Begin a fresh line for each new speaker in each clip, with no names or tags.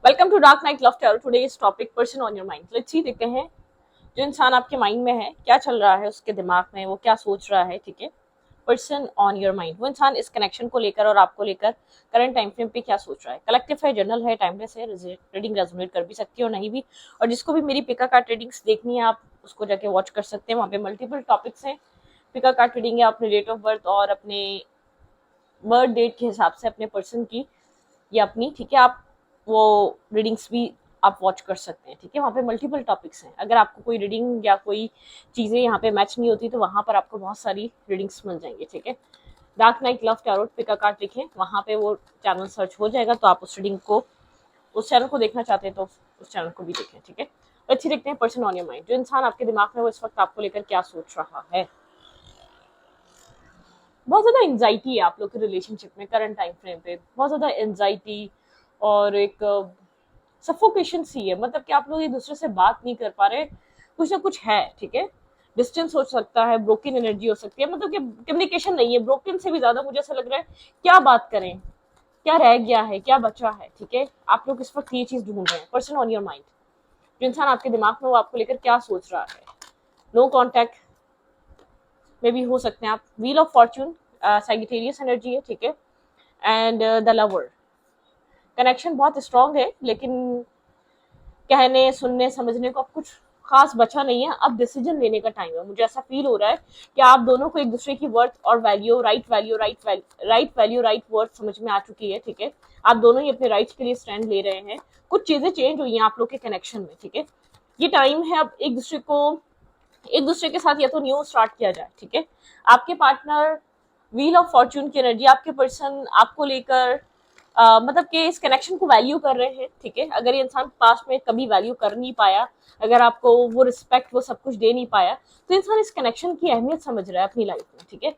Welcome to dark night love tarot. Today is topic person on your mind. Let's see, देखते हैं जो इंसान आपके माइंड में है, क्या चल रहा है उसके दिमाग में, वो क्या सोच रहा है। ठीक है, पर्सन ऑन योर माइंड, वो इंसान इस कनेक्शन को लेकर और आपको लेकर करंट टाइम फ्रेम पे क्या सोच रहा है। कलेक्टिव है, जनरल है, टाइमलेस है, रीडिंग रेजोनेट कर भी सकती है और नहीं भी। और जिसको भी मेरी पिका कार्ड रीडिंग्स देखनी है, आप उसको जाके वॉच कर सकते हैं। वहाँ पे मल्टीपल टॉपिक्स हैं। पिका कार्ड रीडिंग है अपने डेट ऑफ बर्थ और अपने बर्थ डेट के हिसाब से अपने पर्सन की या अपनी, ठीक है, आप वो रीडिंग्स भी आप वॉच कर सकते हैं। ठीक है, वहाँ पे मल्टीपल टॉपिक्स हैं। अगर आपको कोई रीडिंग या कोई चीज़ें यहाँ पे मैच नहीं होती तो वहाँ पर आपको बहुत सारी रीडिंग्स मिल जाएंगी। ठीक है, डार्क नाइट लव टैरोट पिका कार्ड लिखें, वहाँ पे वो चैनल सर्च हो जाएगा, तो आप उस रीडिंग को, उस चैनल को देखना चाहते हैं तो उस चैनल को भी देखें। ठीक है, अच्छी देखते हैं पर्सन ऑन योर माइंड, जो इंसान आपके दिमाग में वो इस वक्त आपको लेकर क्या सोच रहा है। बहुत ज्यादा एंजाइटी है आप लोग के रिलेशनशिप में, करंट टाइम फ्रेम पे बहुत ज्यादा एंजाइटी और एक सफोकेशन सी है। मतलब कि आप लोग एक दूसरे से बात नहीं कर पा रहे, कुछ ना कुछ है। ठीक है, डिस्टेंस हो सकता है, ब्रोकन एनर्जी हो सकती है, मतलब कि कम्युनिकेशन नहीं है। ब्रोकन से भी ज्यादा मुझे ऐसा लग रहा है क्या बात करें, क्या रह गया है, क्या बचा है। ठीक है, आप लोग इस वक्त ये चीज ढूंढ रहे हैं। पर्सन ऑन योर माइंड, जो इंसान आपके दिमाग में वो आपको लेकर क्या सोच रहा है। नो कॉन्टैक्ट में भी हो सकते हैं आप। Wheel of Fortune, Sagittarius energy है। ठीक है, एंड द लवर, कनेक्शन बहुत स्ट्रांग है, लेकिन कहने सुनने समझने को अब कुछ खास बचा नहीं है। अब डिसीजन लेने का टाइम है। मुझे ऐसा फील हो रहा है कि आप दोनों को एक दूसरे की वर्थ और वैल्यू, राइट वर्थ समझ में आ चुकी है। ठीक है, आप दोनों ही अपने राइट्स के लिए स्टैंड ले रहे हैं। कुछ चीजें चेंज हुई हैं आप लोग के कनेक्शन में। ठीक है, ये टाइम है अब एक दूसरे के साथ या तो न्यू स्टार्ट किया जाए। ठीक है, आपके पार्टनर, व्हील ऑफ फॉर्च्यून की एनर्जी, आपके पर्सन आपको लेकर मतलब कि इस कनेक्शन को वैल्यू कर रहे हैं। ठीक है, अगर ये इंसान पास्ट में कभी वैल्यू कर नहीं पाया, अगर आपको वो रिस्पेक्ट, वो सब कुछ दे नहीं पाया, तो इंसान इस कनेक्शन की अहमियत समझ रहा है अपनी लाइफ में। ठीक है,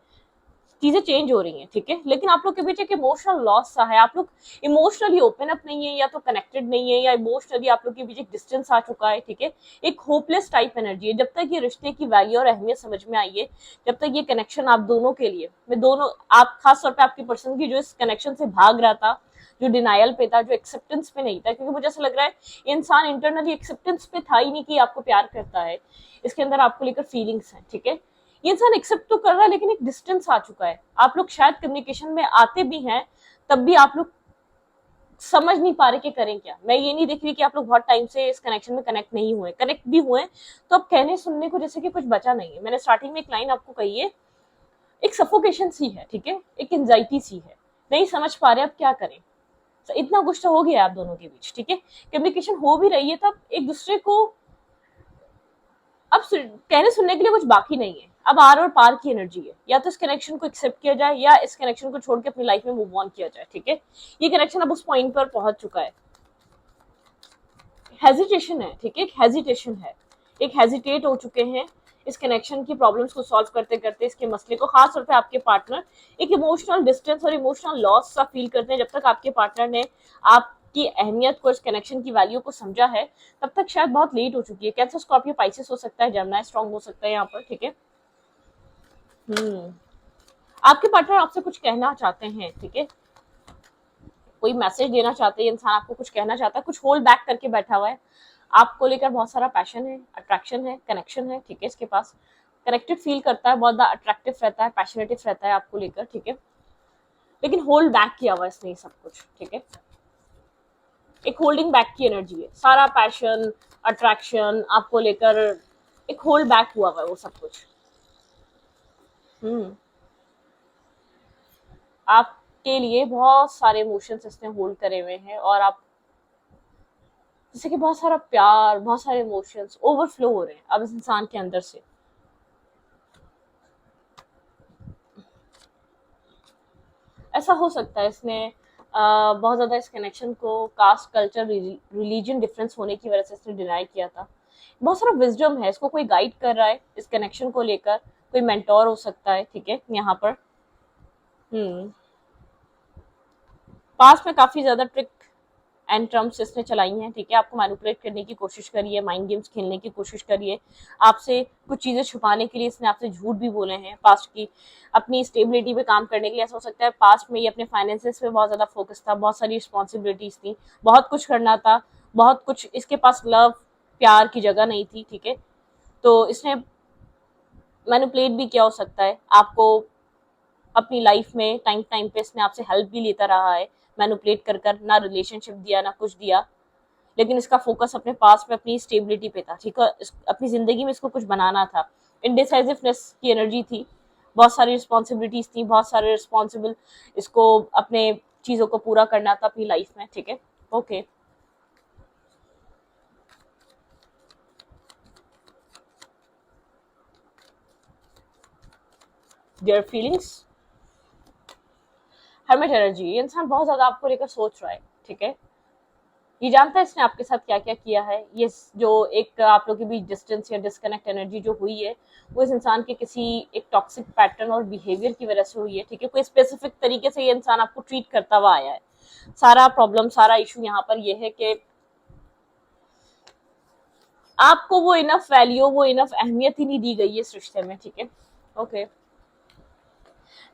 चीजें चेंज हो रही हैं। ठीक है, लेकिन आप लोग के बीच एक इमोशनल लॉस सा है। आप लोग इमोशनली ओपन अप नहीं है, या तो कनेक्टेड नहीं है, या इमोशनली आप लोग के बीच एक डिस्टेंस आ चुका है। ठीक है, एक होपलेस टाइप एनर्जी है। जब तक ये रिश्ते की वैल्यू और अहमियत समझ में आई है, जब तक ये कनेक्शन आप दोनों के लिए, मैं दोनों, आप खास तौर पर आपकी पर्सन की जो इस कनेक्शन से भाग रहा था, जो डिनायल पे था, जो एक्सेप्टेंस पे नहीं था, क्योंकि मुझे ऐसा लग रहा है इंसान इंटरनली एक्सेप्टेंस पे था ही नहीं कि आपको प्यार करता है, इसके अंदर आपको लेकर फीलिंग्स हैं। ठीक है, ये इंसान एक्सेप्ट तो कर रहा है, लेकिन एक डिस्टेंस आ चुका है। आप लोग शायद कम्युनिकेशन में आते भी हैं, तब भी आप लोग समझ नहीं पा रहे कि करें क्या। मैं ये नहीं देख रही कि आप लोग बहुत टाइम से इस कनेक्शन में कनेक्ट नहीं हुए, कनेक्ट भी हुए तो अब कहने सुनने को जैसे कि कुछ बचा नहीं है। मैंने स्टार्टिंग में एक लाइन आपको कही है, एक सफोकेशन सी है। ठीक है, एक एंजाइटी सी है, नहीं समझ पा रहे अब क्या करें। तो इतना कुछ तो हो गया आप दोनों के बीच। ठीक है, कम्युनिकेशन हो भी रही है, तब एक दूसरे को अब कहने सुनने के लिए कुछ बाकी नहीं है। अब आर और पार की एनर्जी है, या तो इस कनेक्शन को एक्सेप्ट किया जाए या इस कनेक्शन को छोड़ के अपनी लाइफ में मूव ऑन किया जाए। ठीक है, ये कनेक्शन अब उस पॉइंट पर पहुंच चुका है। हेजिटेशन है। ठीक है, एक हेजिटेशन है, एक हेजिटेट हो चुके हैं इस कनेक्शन की प्रॉब्लम्स को सॉल्व करते करते। इसके मसले को, खास तौर पे आपके पार्टनर एक इमोशनल डिस्टेंस और इमोशनल लॉस सा फील करते हैं। जब तक आपके पार्टनर ने आपकी अहमियत को, इस कनेक्शन की वैल्यू को समझा है, तब तक शायद बहुत लेट हो चुकी है। कैंसर, स्कॉर्पियो, पाइसेस हो सकता है, जेमिनी स्ट्रांग हो सकता है यहाँ पर। ठीक है, आपके पार्टनर आपसे कुछ कहना चाहते हैं। ठीक है, कोई मैसेज देना चाहते हैं, इंसान आपको कुछ कहना चाहता है, कुछ होल्ड बैक करके बैठा हुआ है। आपको लेकर बहुत सारा पैशन है, अट्रैक्शन है, कनेक्शन है। ठीक है, इसके पास कनेक्टेड फील करता है, बहुत ज्यादा अट्रैक्टिव रहता है, पैशनेटिव रहता है आपको लेकर। ठीक है, लेकिन होल्ड बैक किया हुआ इसने सब कुछ। ठीक है, एक होल्डिंग बैक की एनर्जी है, सारा पैशन, अट्रैक्शन आपको लेकर एक होल्ड बैक हुआ हुआ है वो सब कुछ। हम्म आपके लिए बहुत सारे इमोशंस इसने होल्ड करे हुए हैं, और आप जैसे कि बहुत सारा प्यार, बहुत सारे इमोशंस ओवरफ्लो हो रहे हैं अब इस इंसान के अंदर से। ऐसा हो सकता है इसने बहुत ज्यादा इस कनेक्शन को कास्ट, कल्चर, रिलीजन डिफरेंस होने की वजह से इसने डिनाई किया था। बहुत सारा विजडम है, इसको कोई गाइड कर रहा है इस कनेक्शन को लेकर, कोई मेंटोर हो सकता है। ठीक है, यहाँ पर पास में काफी ज्यादा ट्रिक एंड ट्रम्प्स इसने चलाई हैं, ठीक है, आपको मैनिपुलेट करने की कोशिश करी है, माइंड गेम्स खेलने की कोशिश करी है, आपसे कुछ चीजें छुपाने के लिए इसने आपसे झूठ भी बोले हैं पास्ट की, अपनी स्टेबिलिटी पे काम करने के लिए। ऐसा हो सकता है पास्ट में ये अपने फाइनेंसेस पे बहुत ज्यादा फोकस था, बहुत सारी रिस्पॉन्सिबिलिटीज थी, बहुत कुछ करना था, बहुत कुछ, इसके पास लव प्यार की जगह नहीं थी, ठीक है। तो इसने मैनिपुलेट भी किया हो सकता है आपको अपनी लाइफ में, टाइम टाइम पे इसने आपसे हेल्प भी लेता रहा है, मैनिपुलेट कर कर, ना रिलेशनशिप दिया ना कुछ दिया, लेकिन इसका फोकस अपने पास में अपनी स्टेबिलिटी पे था, ठीक है, अपनी जिंदगी में इसको कुछ बनाना था। इनडिसाइसिवनेस की एनर्जी थी, बहुत सारी रिस्पॉन्सिबिलिटीज थी, बहुत सारे रिस्पॉन्सिबल, इसको अपने चीजों को पूरा करना था अपनी लाइफ में, ठीक है। Okay, their feelings, hermit energy, ये इंसान बहुत ज्यादा आपको लेकर सोच रहा है, ठीक है, ये जानता है इसने आपके साथ क्या क्या किया है। ये जो एक आप लोग के बीच डिस्टेंस या डिस्कनेक्ट एनर्जी जो हुई है, वो इस इंसान के किसी एक टॉक्सिक पैटर्न और बिहेवियर की वजह से हुई है, ठीक है। कोई स्पेसिफिक तरीके से ये इंसान आपको ट्रीट करता हुआ आया है। सारा प्रॉब्लम, सारा इशू यहाँ पर ये है कि आपको वो इनफ वैल्यू, वो इनफ अहमियत ही नहीं दी गई है इस रिश्ते में, ठीक है। ओके,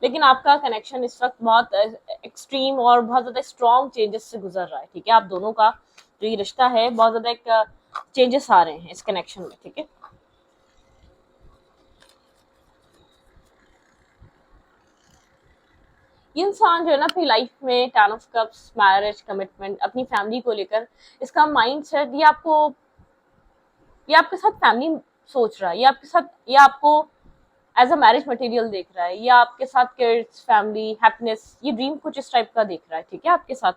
लेकिन आपका कनेक्शन इस वक्त बहुत एक्सट्रीम और बहुत ज्यादा स्ट्रॉन्ग चेंजेस से गुजर रहा है, ठीक है। आप दोनों का जो ये रिश्ता है, बहुत ज्यादा एक चेंजेस आ रहे हैं इस कनेक्शन में, ठीक है। ये इंसान जो है ना अपनी लाइफ में, ten of cups, marriage, commitment, अपनी फैमिली को लेकर इसका माइंड सेट, ये आपके साथ फैमिली सोच रहा है, ये आपके साथ, ये आपको एज अ मैरिज मटेरियल देख रहा है, या आपके साथ किड्स, फैमिली, हैप्पीनेस, ये ड्रीम कुछ इस टाइप का देख रहा है, ठीक है, आपके साथ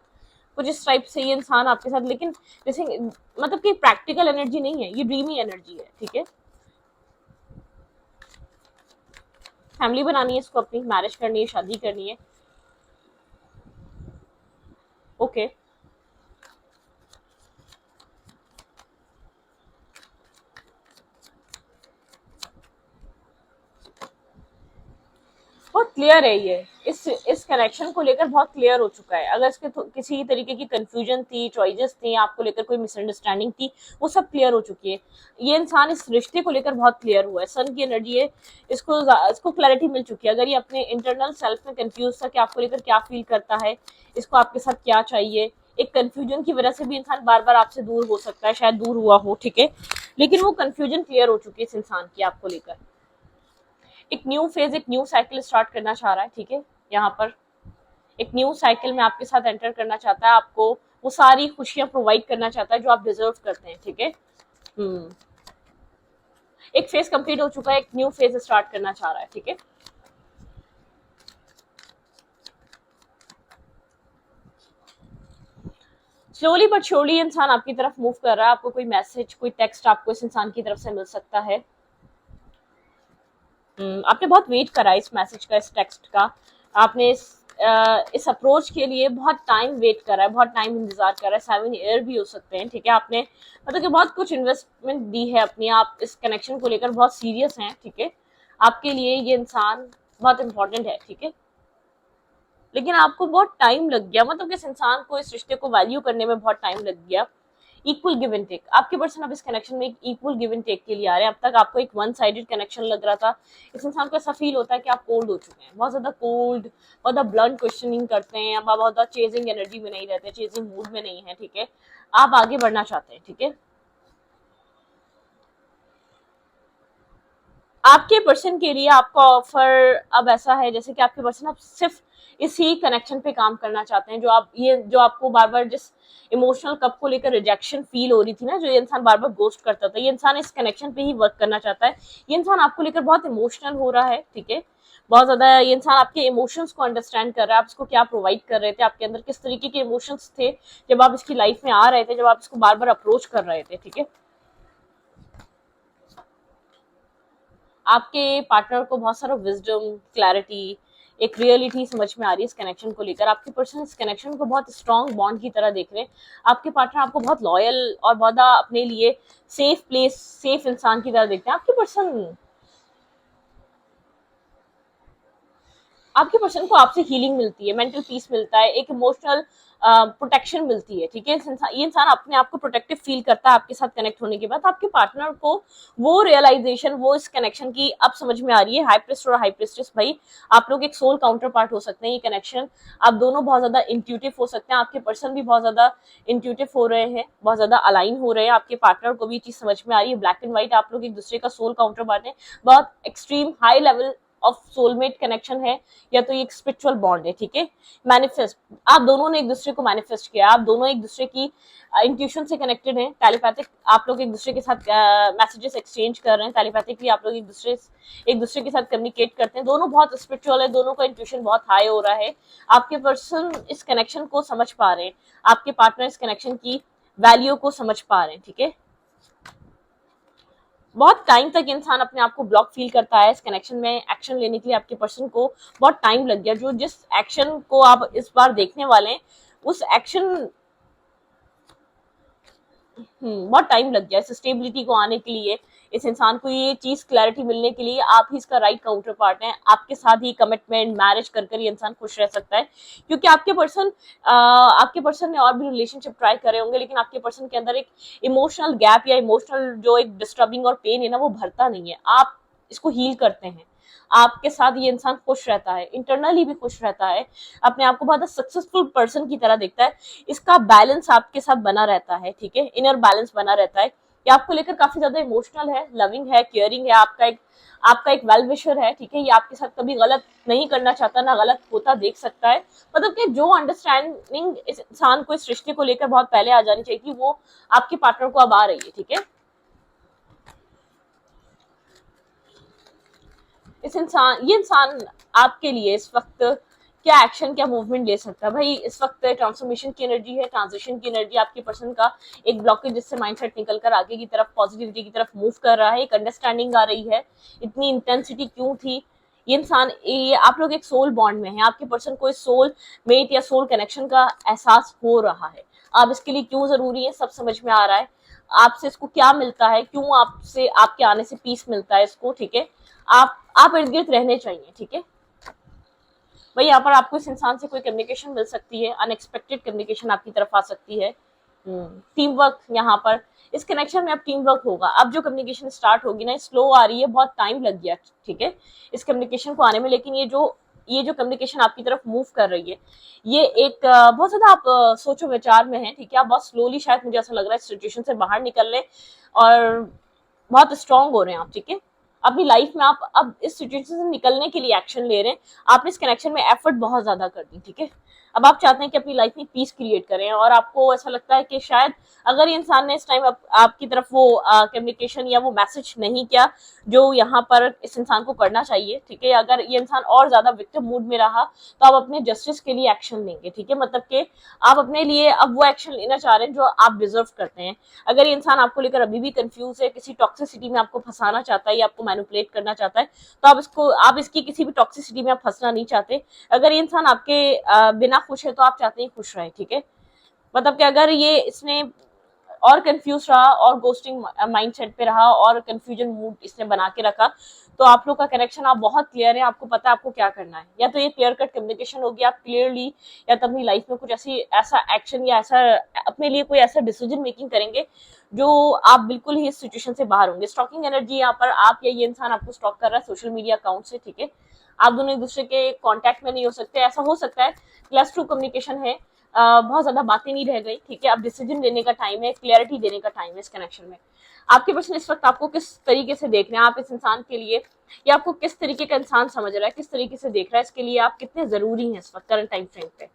कुछ इस टाइप से ये इंसान आपके साथ, लेकिन जैसे मतलब कि प्रैक्टिकल एनर्जी नहीं है, ये ड्रीमी एनर्जी है, ठीक है। फैमिली बनानी है इसको, अपनी मैरिज करनी है, शादी करनी है। ओके, बहुत क्लियर है ये, इस कनेक्शन को लेकर बहुत क्लियर हो चुका है। अगर इसके किसी तरीके की कंफ्यूजन थी, चॉइसेस थी, आपको लेकर कोई मिसअंडरस्टैंडिंग थी, वो सब क्लियर हो चुकी है। ये इंसान इस रिश्ते को लेकर बहुत क्लियर हुआ है, सन की एनर्जी है, इसको क्लैरिटी मिल चुकी है। अगर ये अपने इंटरनल सेल्फ में कंफ्यूज था कि आपको लेकर क्या फील करता है, इसको आपके साथ क्या चाहिए, एक कंफ्यूजन की वजह से भी इंसान बार बार आपसे दूर हो सकता है, शायद दूर हुआ हो, ठीक है, लेकिन वो कंफ्यूजन क्लियर हो चुकी है इस इंसान की आपको लेकर। एक न्यू फेज, एक न्यू साइकिल स्टार्ट करना चाह रहा है, ठीक है। यहाँ पर एक न्यू साइकिल में आपके साथ एंटर करना चाहता है, आपको वो सारी खुशियां प्रोवाइड करना चाहता है जो आप डिजर्व करते हैं, ठीक है। एक फेज कंप्लीट हो चुका है, एक न्यू फेज स्टार्ट करना चाह रहा है, ठीक है। स्लोली बट श्योरली इंसान आपकी तरफ मूव कर रहा है। आपको कोई मैसेज, कोई टेक्स्ट आपको इस इंसान की तरफ से मिल सकता है। आपने बहुत वेट करा इस मैसेज का, इस टेक्स्ट का, आपने इस अप्रोच के लिए बहुत टाइम वेट करा है, बहुत टाइम इंतजार करा है, 7 ईयर भी हो सकते हैं, ठीक है। आपने मतलब कि बहुत कुछ इन्वेस्टमेंट दी है अपनी, आप इस कनेक्शन को लेकर बहुत सीरियस हैं, ठीक है। आपके लिए ये इंसान बहुत इंपॉर्टेंट है, ठीक है, लेकिन आपको बहुत टाइम लग गया, मतलब कि इस इंसान को, इस रिश्ते को वैल्यू करने में बहुत टाइम लग गया। इक्वल गिव एंड टेक, आपके पर्सन अब इस कनेक्शन में एक इक्वल गिव एंड टेक के लिए आ रहे हैं। अब तक आपको एक वन साइडेड कनेक्शन लग रहा था। इस इंसान को ऐसा फील होता है कि आप कोल्ड हो चुके हैं, बहुत ज्यादा कोल्ड, बहुत ज्यादा ब्लंट क्वेश्चनिंग करते हैं, अब आप बहुत ज्यादा चेजिंग एनर्जी में नहीं रहते, चेजिंग मूड में नहीं है, ठीक है। आप आगे बढ़ना चाहते हैं, ठीक है। आपके पर्सन के लिए आपका ऑफर अब ऐसा है जैसे कि आपके पर्सन अब सिर्फ इसी कनेक्शन पे काम करना चाहते हैं। जो आपको बार बार जिस इमोशनल कप को लेकर रिजेक्शन फील हो रही थी ना, जो ये इंसान बार बार गोस्ट करता था, ये इंसान इस कनेक्शन पे ही वर्क करना चाहता है। ये इंसान आपको लेकर बहुत इमोशनल हो रहा है, ठीक है, बहुत ज्यादा। ये इंसान आपके इमोशंस को अंडरस्टैंड कर रहा है, आप इसको क्या प्रोवाइड कर रहे थे, आपके अंदर किस तरीके के इमोशंस थे जब आप इसकी लाइफ में आ रहे थे, जब आप इसको बार बार अप्रोच कर रहे थे, ठीक है। आपके पार्टनर को बहुत सारा विजडम, क्लैरिटी, एक रियलिटी समझ में आ रही है इस कनेक्शन को लेकर। आपके पर्सन इस कनेक्शन को बहुत स्ट्रॉन्ग बॉन्ड की तरह देख रहे हैं। आपके पार्टनर आपको बहुत लॉयल और बहुत अपने लिए सेफ प्लेस, सेफ इंसान की तरह देखते हैं। आपके पर्सन को आपसे हीलिंग मिलती है, मेंटल पीस मिलता है, एक इमोशनल प्रोटेक्शन मिलती है, ठीक है। ये इंसान अपने आप को प्रोटेक्टिव फील करता है आपके साथ कनेक्ट होने के बाद। आपके पार्टनर को वो रियलाइजेशन, वो इस कनेक्शन की अब समझ में आ रही है। हाई प्रिस्ट और हाई प्रिस्टेस भाई, आप लोग एक सोल काउंटर पार्ट हो सकते हैं। ये कनेक्शन, आप दोनों बहुत ज्यादा इंट्यूटिव हो सकते हैं, आपके पर्सन भी बहुत ज्यादा इंट्यूटिव हो रहे हैं, बहुत ज्यादा अलाइन हो रहे हैं। आपके पार्टनर को भी चीज समझ में आ रही है। ब्लैक एंड व्हाइट, आप लोग एक दूसरे का सोल काउंटर पार्ट है, बहुत extreme high level of soulmate connection है, या तो ये एक स्पिरिचुअल बॉन्ड है, ठीक है। मैनिफेस्ट, आप दोनों ने एक दूसरे को मैनिफेस्ट किया, आप दोनों एक दूसरे की इंट्यूशन से कनेक्टेड हैं। टेलीपैथिक, आप लोग एक दूसरे के साथ मैसेजेस एक्सचेंज कर रहे हैं। टेलीपैथिकली आप लोग एक दूसरे के साथ कम्युनिकेट करते हैं। दोनों बहुत स्पिरिचुअल है, दोनों का इंट्यूशन बहुत हाई हो रहा है। आपके पर्सन इस कनेक्शन को समझ पा रहे हैं, आपके पार्टनर इस कनेक्शन की वैल्यू को समझ पा रहे हैं, ठीक है। बहुत टाइम तक इंसान अपने आप को ब्लॉक फील करता है। इस कनेक्शन में एक्शन लेने के लिए आपके पर्सन को बहुत टाइम लग गया। जो जिस एक्शन को आप इस बार देखने वाले हैं, उस एक्शन बहुत टाइम लग गया इस स्टेबिलिटी को आने के लिए। इस इंसान को ये चीज क्लैरिटी मिलने के लिए आप ही इसका राइट काउंटर पार्ट है। आपके साथ ही कमिटमेंट, मैरिज कर ये इंसान खुश रह सकता है, क्योंकि आपके पर्सन ने और भी रिलेशनशिप ट्राई करे होंगे, लेकिन आपके पर्सन के अंदर एक इमोशनल गैप या इमोशनल जो एक डिस्टर्बिंग और पेन है ना, वो भरता नहीं है। आप इसको हील करते हैं। आपके साथ ये इंसान खुश रहता है, इंटरनली भी खुश रहता है, अपने आप को बहुत सक्सेसफुल पर्सन की तरह देखता है। इसका बैलेंस आपके साथ बना रहता है, ठीक है, इनर बैलेंस बना रहता है। ये आपको लेकर काफी ज्यादा इमोशनल है, लविंग है, केयरिंग है, आपका एक वेल विशर है, ठीक है। ये आपके साथ कभी गलत नहीं करना चाहता, ना गलत होता देख सकता है। मतलब कि जो अंडरस्टैंडिंग इस इंसान को इस रिश्ते को लेकर बहुत पहले आ जानी चाहिए थी, वो आपके पार्टनर को अब आ रही है, ठीक है। ये इंसान आपके लिए इस वक्त क्या एक्शन, क्या मूवमेंट ले सकता है भाई। इस वक्त ट्रांसफॉर्मेशन की एनर्जी है, ट्रांजिशन की एनर्जी। आपके पर्सन का एक ब्लॉकेज जिससे माइंडसेट निकल कर आगे की तरफ, पॉजिटिविटी की तरफ मूव कर रहा है। एक अंडरस्टैंडिंग आ रही है। इतनी इंटेंसिटी क्यों थी? ये आप लोग एक सोल बॉन्ड में हैं। आपके पर्सन को इस सोल मेट या सोल कनेक्शन का एहसास हो रहा है। अब इसके लिए क्यों जरूरी है, सब समझ में आ रहा है। आपसे इसको क्या मिलता है, क्यों आपसे, आपके आने से पीस मिलता है इसको, ठीक है। आप इर्द गिर्द रहने चाहिए, ठीक है भाई। यहाँ पर आपको इस इंसान से कोई कम्युनिकेशन मिल सकती है, अनएक्सपेक्टेड कम्युनिकेशन आपकी तरफ आ सकती है। टीम वर्क, यहाँ पर इस कनेक्शन में अब टीम वर्क होगा। अब जो कम्युनिकेशन स्टार्ट होगी ना, स्लो आ रही है, बहुत टाइम लग गया, ठीक है, इस कम्युनिकेशन को आने में। लेकिन ये जो कम्युनिकेशन आपकी तरफ मूव कर रही है, ये एक बहुत ज्यादा आप सोचो विचार में है, ठीक है। आप बहुत स्लोली, शायद मुझे ऐसा लग रहा है, सिचुएशन से बाहर निकलने और बहुत स्ट्रांग हो रहे हैं आप, ठीक है। अपनी लाइफ में आप अब इस सिचुएशन से निकलने के लिए एक्शन ले रहे हैं। आपने इस कनेक्शन में एफर्ट बहुत ज्यादा कर दी, ठीक है। अब आप चाहते हैं कि अपनी लाइफ में पीस क्रिएट करें, और आपको ऐसा लगता है कि शायद अगर ये इंसान ने इस टाइम आपकी तरफ वो कम्युनिकेशन या वो मैसेज नहीं किया जो यहाँ पर इस इंसान को करना चाहिए, ठीक है। अगर ये इंसान और ज्यादा विक्टिम मूड में रहा, तो आप अपने जस्टिस के लिए एक्शन लेंगे, ठीक है। मतलब कि आप अपने लिए अब वो एक्शन लेना चाह रहे हैं जो आप डिजर्व करते हैं। अगर ये इंसान आपको लेकर अभी भी कंफ्यूज है, किसी टॉक्सिसिटी में आपको फंसाना चाहता है या आपको मैनिपुलेट करना चाहता है, तो आप इसकी किसी भी टॉक्सिसिटी में आप फंसना नहीं चाहते। अगर ये इंसान आपके बिना खुश है, तो आप चाहते हैं खुश रहे, ठीक है। मतलब कि अगर ये इसने और कंफ्यूज रहा और गोस्टिंग माइंडसेट पे रहा और कंफ्यूजन मूड इसने बना के रखा, तो आप लोग का कनेक्शन आप बहुत क्लियर है, आपको पता है आपको क्या करना है। या तो ये क्लियर कट कम्युनिकेशन होगी, आप क्लियरली या तो अपनी लाइफ में कुछ ऐसा एक्शन या ऐसा अपने लिए कोई ऐसा डिसीजन मेकिंग करेंगे जो आप बिल्कुल ही इस सिचुएशन से बाहर होंगे। स्टॉकिंग एनर्जी, यहाँ पर आप या ये इंसान आपको स्टॉक कर रहा है सोशल मीडिया अकाउंट से, ठीक है। आप दोनों एक दूसरे के कांटेक्ट में नहीं हो सकते, ऐसा हो सकता है प्लस टू कम्युनिकेशन है, बहुत ज्यादा बातें नहीं रह गई, ठीक है। अब डिसीजन लेने का टाइम है, क्लैरिटी देने का टाइम है इस कनेक्शन में। आपके पर्सन इस वक्त आपको किस तरीके से देख रहे हैं, आप इस इंसान के लिए, या आपको किस तरीके का इंसान समझ रहा है, किस तरीके से देख रहा है, इसके लिए आप कितने जरूरी हैं इस वक्त करंट टाइम फ्रेम पे।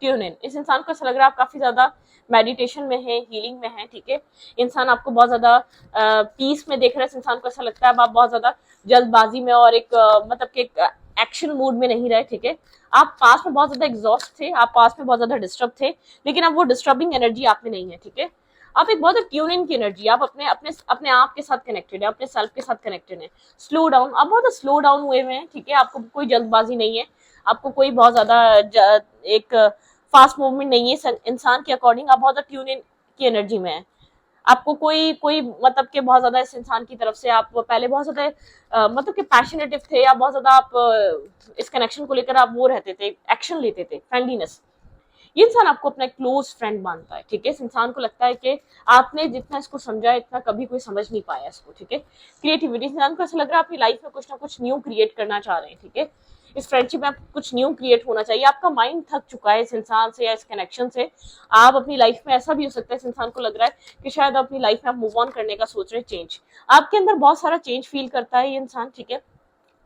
Tune in. इस इंसान को ऐसा लग रहा है आप काफी ज्यादा मेडिटेशन में है, हीलिंग में है, ठीक है। इंसान आपको बहुत ज्यादा पीस में देख रहा है। इस इंसान को ऐसा लगता है आप बहुत ज्यादा जल्दबाजी में और एक मतलब कि एक एक्शन मूड में नहीं रहे, ठीक है। आप पास में बहुत ज्यादा एग्जॉस्ट थे, आप पास में बहुत ज्यादा डिस्टर्ब थे, लेकिन अब वो डिस्टर्बिंग एनर्जी आप में नहीं है, ठीक है। आप एक बहुत ट्यून इन की एनर्जी, आप अपने अपने अपने आप के साथ कनेक्टेड है, अपने सेल्फ के साथ कनेक्टेड है। स्लो डाउन, आप बहुत स्लो डाउन हुए हुए हैं, ठीक है। आपको कोई जल्दबाजी नहीं है, आपको कोई बहुत ज्यादा एक फास्ट मूवमेंट नहीं है। इंसान के अकॉर्डिंग आप बहुत ट्यून इन की एनर्जी में है। आपको कोई कोई मतलब कि बहुत ज्यादा इस इंसान की तरफ से आप पहले बहुत ज्यादा मतलब कि पैशनेटिव थे, या बहुत ज्यादा आप इस कनेक्शन को लेकर आप वो रहते थे, एक्शन लेते थे, फ्रेंडलीनेस, ये इंसान आपको अपना क्लोज फ्रेंड मानता है, ठीक है। इस इंसान को लगता है कि आपने जितना इसको समझा इतना कभी कोई समझ नहीं पाया इसको, ठीक है। क्रिएटिविटी, इंसान को ऐसा लग रहा है अपनी लाइफ में कुछ ना कुछ न्यू क्रिएट करना चाह रहे हैं, ठीक है। इस फ्रेंडशिप में आप कुछ न्यू क्रिएट होना चाहिए, आपका माइंड थक चुका है इस इंसान से या इस कनेक्शन से। आप अपनी लाइफ में, ऐसा भी हो सकता है इस इंसान को लग रहा है कि शायद अपनी लाइफ में आप मूव ऑन करने का सोच रहे हैं, चेंज, आपके अंदर बहुत सारा चेंज फील करता है ये इंसान, ठीक है।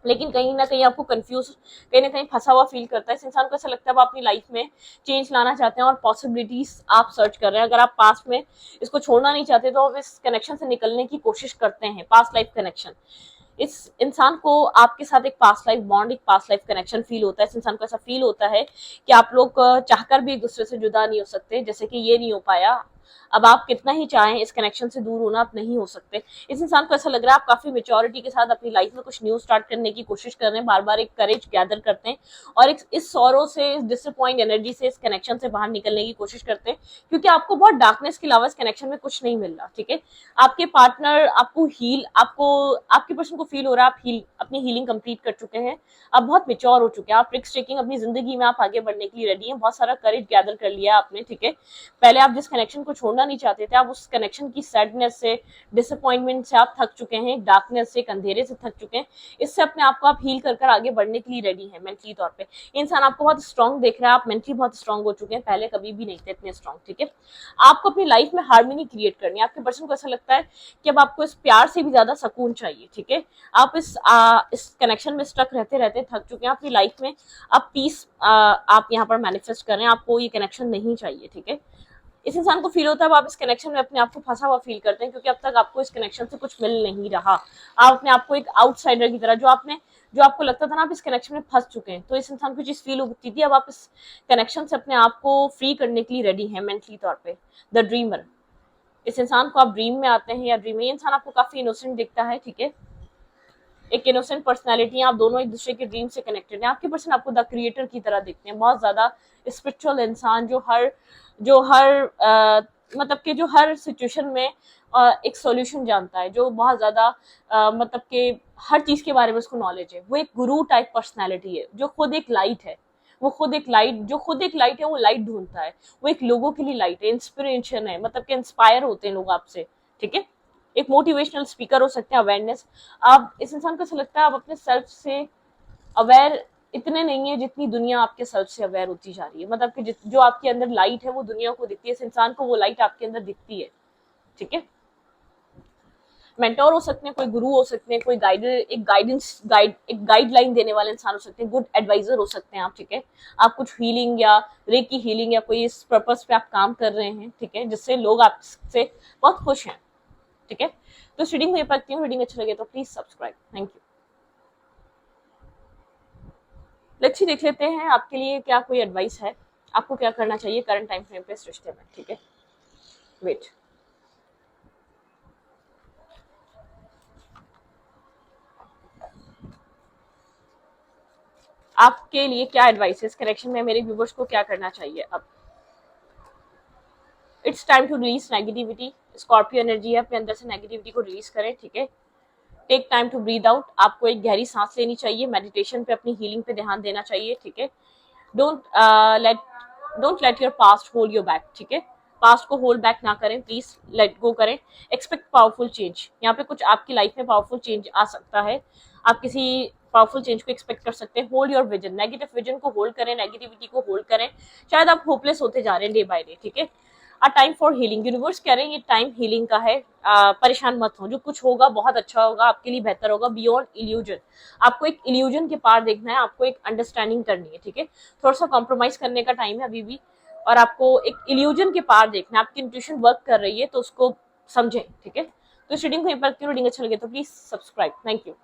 लेकिन कहीं ना कहीं आपको कंफ्यूज, कहीं ना कहीं फंसा हुआ फील करता है इस इंसान को। ऐसा लगता है आप अपनी लाइफ में चेंज लाना चाहते हैं और पॉसिबिलिटीज आप सर्च कर रहे हैं। अगर आप पास्ट में इसको छोड़ना नहीं चाहते तो आप इस कनेक्शन से निकलने की कोशिश करते हैं, पास्ट लाइफ कनेक्शन। इस इंसान को आपके साथ एक पास्ट लाइफ बॉन्ड, एक पास्ट लाइफ कनेक्शन फील होता है। इस इंसान को ऐसा फील होता है कि आप लोग चाहकर भी एक दूसरे से जुदा नहीं हो सकते, जैसे कि ये नहीं हो पाया। अब आप कितना ही चाहें इस कनेक्शन से दूर होना, आप नहीं हो सकते। इस इंसान को ऐसा लग रहा है आप काफी मेच्योरिटी के साथ अपनी लाइफ में कुछ न्यू स्टार्ट करने की कोशिश कर रहे हैं, बार बार एक करेज गैदर करते हैं और इस सौरों से, इस डिसअपॉइंट एनर्जी से, इस कनेक्शन से बाहर निकलने की कोशिश करते हैं, क्योंकि आपको बहुत डार्कनेस के अलावा इस कनेक्शन में कुछ नहीं मिल रहा, ठीक है। आपके पार्टनर आपको हील, आपको आपके पर्सन को फील हो रहा है आप अपनी हीलिंग कंप्लीट कर चुके हैं, आप बहुत मेच्योर हो चुके हैं, आप रिस्क टेकिंग अपनी जिंदगी में आप आगे बढ़ने के लिए रेडी हैं, बहुत सारा करेज गैदर कर लिया आपने, ठीक है। पहले आप जिस कनेक्शन को छोड़ना नहीं चाहते थे, आप उस कनेक्शन की सैडनेस से, डिसअपॉइंटमेंट से आप थक चुके हैं, डार्कनेस से, अंधेरे से थक चुके हैं। इससे अपने आप को आप हील कर आगे बढ़ने के लिए रेडी हैं मेंटली तौर पे। इंसान आपको बहुत स्ट्रांग देख रहा है, आप मेंटली बहुत स्ट्रांग हो चुके हैं, पहले कभी भी नहीं थे इतने स्ट्रांग, ठीक है। आपको अपनी लाइफ में हार्मनी क्रिएट करनी है। आपके पर्सन को ऐसा लगता है कि अब आपको इस प्यार से भी ज्यादा सुकून चाहिए, ठीक है। आप इस कनेक्शन में स्टक रहते रहते थक चुके हैं, अपनी लाइफ में अब पीस आप यहाँ पर मैनिफेस्ट कर रहे हैं, आपको ये कनेक्शन नहीं चाहिए, ठीक है। इस इंसान को फील होता है अब आप इस कनेक्शन में अपने आप को फंसा हुआ फील करते हैं, क्योंकि अब तक आपको इस कनेक्शन से कुछ मिल नहीं रहा। आप अपने आप को एक आउटसाइडर की तरह, जो आपको लगता था ना आप इस कनेक्शन में फंस चुके हैं, तो इस इंसान को चीज फील होती थी अब आप इस कनेक्शन से अपने आप को फ्री करने के लिए रेडी हैं मेंटली तौर पे। द ड्रीमर, इस इंसान को आप ड्रीम में आते हैं या ड्रीम में, ये इंसान आपको काफी इनोसेंट दिखता है, ठीक है। एक इनोसेंट पर्सनालिटी है, आप दोनों एक दूसरे के ड्रीम से कनेक्टेड हैं। आपके पर्सन आपको द क्रिएटर की तरह दिखते हैं, बहुत ज्यादा स्पिरिचुअल इंसान, जो हर मतलब कि जो हर सिचुएशन में एक सॉल्यूशन जानता है, जो बहुत ज्यादा मतलब कि हर चीज के बारे में उसको नॉलेज है। वो एक गुरु टाइप पर्सनालिटी है, जो खुद एक लाइट है, वो लाइट ढूंढता है, वो एक लोगों के लिए लाइट है, इंस्पिरेशन है, मतलब कि इंस्पायर होते हैं लोग आपसे, ठीक है। एक मोटिवेशनल स्पीकर हो सकते हैं, अवेयरनेस। आप इस इंसान को ऐसा लगता है आप अपने सेल्फ से अवेयर इतने नहीं है जितनी दुनिया आपके सेल्फ से अवेयर होती जा रही है, मतलब कि जो आपके अंदर लाइट है वो दुनिया को दिखती है, इस इंसान को वो लाइट आपके अंदर दिखती है, ठीक है। मेंटोर हो सकते हैं, कोई गुरु हो सकते हैं, कोई एक गाइडलाइन देने वाले इंसान हो सकते हैं, गुड एडवाइजर हो सकते हैं आप, ठीक है। आप कुछ हीलिंग या रेकी हीलिंग या कोई इस पर्पस पे आप काम कर रहे हैं, ठीक है, जिससे लोग आपसे बहुत खुश हैं, ठीक है। तो इस रीडिंग को ये पढ़ती हूँ, रीडिंग अच्छा लगे तो please subscribe, thank you. Let's देख लेते हैं आपके लिए क्या कोई एडवाइस है, आपको क्या करना चाहिए करंट टाइम फ्रेम पे इस रिश्ते में, ठीक है। वेट, आपके लिए क्या एडवाइस है इस कनेक्शन में, मेरे व्यूवर्स को क्या करना चाहिए अब। It's time to release negativity, Scorpio energy है, अपने अंदर से नेगेटिविटी को रिलीज करें, ठीक है। Take time to breathe out, आपको एक गहरी सांस लेनी चाहिए, मेडिटेशन पे, अपनी हीलिंग पे ध्यान देना चाहिए, ठीक है। Don't let your past hold your back, ठीक है। पास्ट को होल्ड बैक ना करें, प्लीज लेट गो करें। एक्सपेक्ट पावरफुल चेंज, यहाँ पे कुछ आपकी लाइफ में पावरफुल चेंज आ सकता है, आप किसी पावरफुल चेंज को एक्सपेक्ट कर सकते हैं। Hold your vision, negative vision को होल्ड करें, नेगेटिविटी को होल्ड करें, शायद आप होपलेस होते जा रहे हैं डे बाय डे, ठीक है। A time for healing, universe कह रहे हैं ये टाइम हीलिंग का है, परेशान मत हो, जो कुछ होगा बहुत अच्छा होगा, आपके लिए बेहतर होगा। बियॉन्ड इल्यूजन, आपको एक इल्यूजन के पार देखना है, आपको एक अंडरस्टैंडिंग करनी है, ठीक है। थोड़ा सा कॉम्प्रोमाइज करने का टाइम है अभी भी, और आपको एक इल्यूजन के पार देखना है, आपकी इंट्यूशन वर्क कर रही है तो उसको समझें, ठीक है। तो इस रीडिंग को यहाँ पर रीडिंग अच्छा लगे तो प्लीज सब्सक्राइब, थैंक यू।